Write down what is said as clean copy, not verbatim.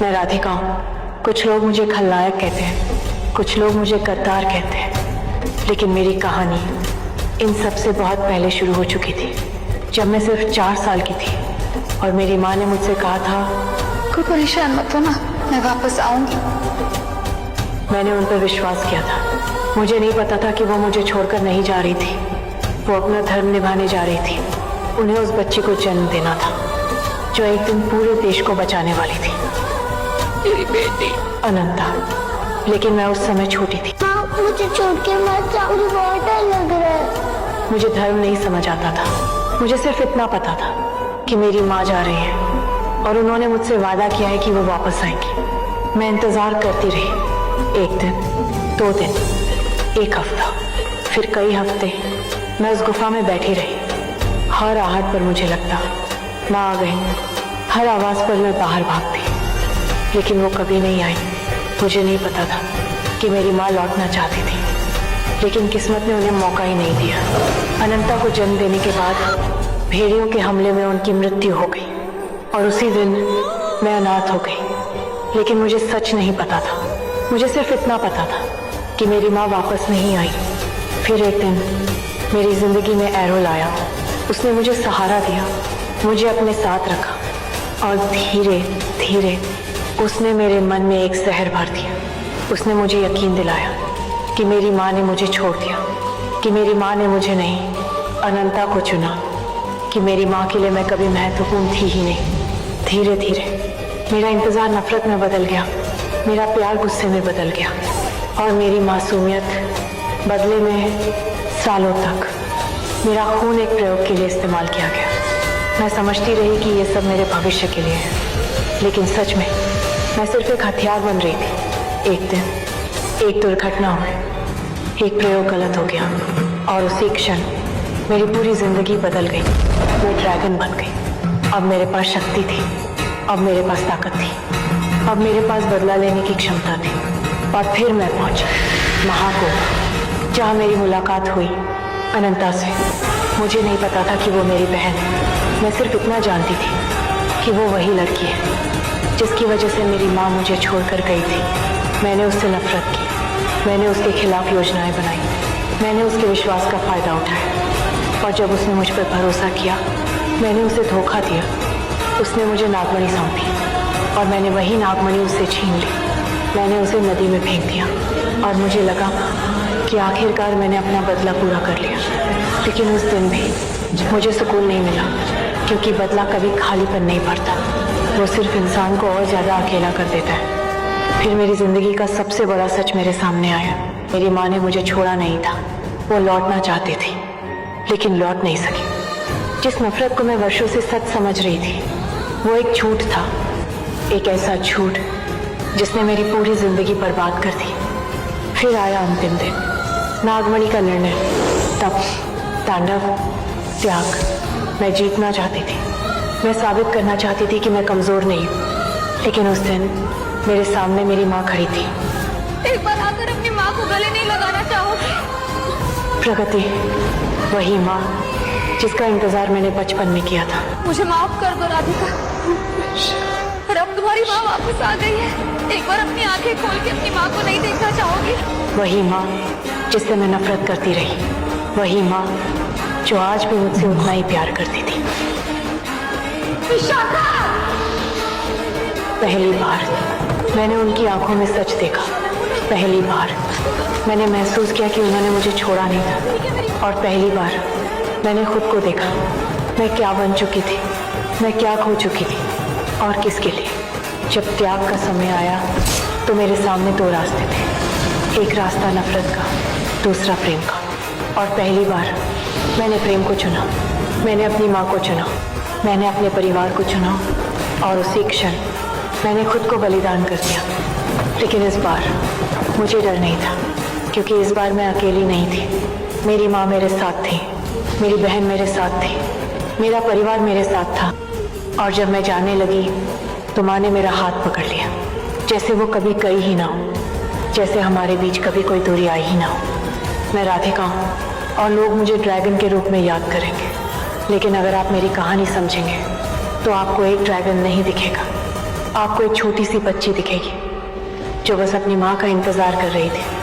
मैं राधिका हूँ। कुछ लोग मुझे खलनायक कहते हैं, कुछ लोग मुझे गद्दार कहते हैं, लेकिन मेरी कहानी इन सब से बहुत पहले शुरू हो चुकी थी, जब मैं सिर्फ 4 साल की थी और मेरी माँ ने मुझसे कहा था, कोई परेशान मत हो ना, मैं वापस आऊंगी। मैंने उन पर विश्वास किया था। मुझे नहीं पता था कि वो मुझे छोड़कर नहीं जा रही थी, वो अपना धर्म निभाने जा रही थी। उन्हें उस बच्चे को जन्म देना था जो एक दिन पूरे देश को बचाने वाली थी, मेरी बेटी अनंता। लेकिन मैं उस समय छोटी थी। माँ, मुझे छोड़ के मत जाओ, मुझे बहुत डर लग रहा है। मुझे धर्म नहीं समझ आता था। मुझे सिर्फ इतना पता था कि मेरी माँ जा रही है और उन्होंने मुझसे वादा किया है कि वो वापस आएंगी। मैं इंतजार करती रही। 1 दिन, 2 दिन, 1 हफ्ता, फिर कई हफ्ते मैं उस गुफा में बैठी रही। हर आहट पर मुझे लगता माँ आ गई, हर आवाज पर मैं बाहर भागती, लेकिन वो कभी नहीं आई। मुझे नहीं पता था कि मेरी माँ लौटना चाहती थी, लेकिन किस्मत ने उन्हें मौका ही नहीं दिया। अनंता को जन्म देने के बाद भेड़ियों के हमले में उनकी मृत्यु हो गई और उसी दिन मैं अनाथ हो गई। लेकिन मुझे सच नहीं पता था। मुझे सिर्फ इतना पता था कि मेरी माँ वापस नहीं आई। फिर एक दिन मेरी जिंदगी में एरोल आया। उसने मुझे सहारा दिया, मुझे अपने साथ रखा और धीरे धीरे उसने मेरे मन में एक जहर भर दिया। उसने मुझे यकीन दिलाया कि मेरी माँ ने मुझे छोड़ दिया, कि मेरी माँ ने मुझे नहीं, अनंता को चुना, कि मेरी माँ के लिए मैं कभी महत्वपूर्ण थी ही नहीं। धीरे धीरे मेरा इंतजार नफरत में बदल गया, मेरा प्यार गुस्से में बदल गया और मेरी मासूमियत बदले में सालों तक मेरा खून एक प्रयोग के लिए इस्तेमाल किया गया। मैं समझती रही कि ये सब मेरे भविष्य के लिए है, लेकिन सच में मैं सिर्फ एक हथियार बन रही थी। एक दिन एक दुर्घटना हुई, एक प्रयोग गलत हो गया और उसी क्षण मेरी पूरी जिंदगी बदल गई। मैं ड्रैगन बन गई। अब मेरे पास शक्ति थी, अब मेरे पास ताकत थी, अब मेरे पास बदला लेने की क्षमता थी। और फिर मैं पहुंची महाकुंभ, जहां मेरी मुलाकात हुई अनंता से। मुझे नहीं पता था कि वो मेरी बहन है। मैं सिर्फ इतना जानती थी कि वो वही लड़की है जिसकी वजह से मेरी माँ मुझे छोड़कर गई थी। मैंने उससे नफरत की, मैंने उसके खिलाफ योजनाएं बनाई, मैंने उसके विश्वास का फायदा उठाया और जब उसने मुझ पर भरोसा किया, मैंने उसे धोखा दिया। उसने मुझे नागमणि सौंपी और मैंने वही नागमणि उससे छीन ली। मैंने उसे नदी में फेंक दिया और मुझे लगा कि आखिरकार मैंने अपना बदला पूरा कर लिया। लेकिन उस दिन भी मुझे सुकून नहीं मिला, क्योंकि बदला कभी खालीपन नहीं भरता, वो सिर्फ इंसान को और ज़्यादा अकेला कर देता है। फिर मेरी ज़िंदगी का सबसे बड़ा सच मेरे सामने आया। मेरी माँ ने मुझे छोड़ा नहीं था। वो लौटना चाहती थी, लेकिन लौट नहीं सकी। जिस नफरत को मैं वर्षों से सच समझ रही थी, वो एक झूठ था, एक ऐसा झूठ जिसने मेरी पूरी जिंदगी बर्बाद कर दी। फिर आया अंतिम दिन, नागमणि का निर्णय, तप, तांडव, त्याग। मैं जीतना चाहती थी, मैं साबित करना चाहती थी कि मैं कमजोर नहीं हूँ। लेकिन उस दिन मेरे सामने मेरी माँ खड़ी थी। एक बार आकर अपनी माँ को गले नहीं लगाना चाहोगे? प्रगति, वही माँ जिसका इंतजार मैंने बचपन में किया था। मुझे माफ कर दो राधिका, पर अब तुम्हारी माँ वापस आ गई है। एक बार अपनी आंखें खोल के अपनी माँ को नहीं देखना चाहोगे? वही माँ जिससे मैं नफरत करती रही, वही माँ जो आज भी मुझसे उतना ही प्यार करती थी। विशाखा! पहली बार मैंने उनकी आंखों में सच देखा। पहली बार मैंने महसूस किया कि उन्होंने मुझे छोड़ा नहीं था। और पहली बार मैंने खुद को देखा, मैं क्या बन चुकी थी, मैं क्या खो चुकी थी और किसके लिए। जब त्याग का समय आया तो मेरे सामने 2 रास्ते थे, एक रास्ता नफरत का, दूसरा प्रेम का। और पहली बार मैंने प्रेम को चुना, मैंने अपनी माँ को चुना, मैंने अपने परिवार को चुना और उसी क्षण मैंने खुद को बलिदान कर दिया। लेकिन इस बार मुझे डर नहीं था, क्योंकि इस बार मैं अकेली नहीं थी। मेरी माँ मेरे साथ थी, मेरी बहन मेरे साथ थी, मेरा परिवार मेरे साथ था। और जब मैं जाने लगी तो माँ ने मेरा हाथ पकड़ लिया, जैसे वो कभी गई ही ना हो, जैसे हमारे बीच कभी कोई दूरी आई ही ना हो। मैं राधिका हूँ और लोग मुझे ड्रैगन के रूप में याद करेंगे, लेकिन अगर आप मेरी कहानी समझेंगे तो आपको एक ड्रैगन नहीं दिखेगा, आपको एक छोटी सी बच्ची दिखेगी जो बस अपनी माँ का इंतजार कर रही थी।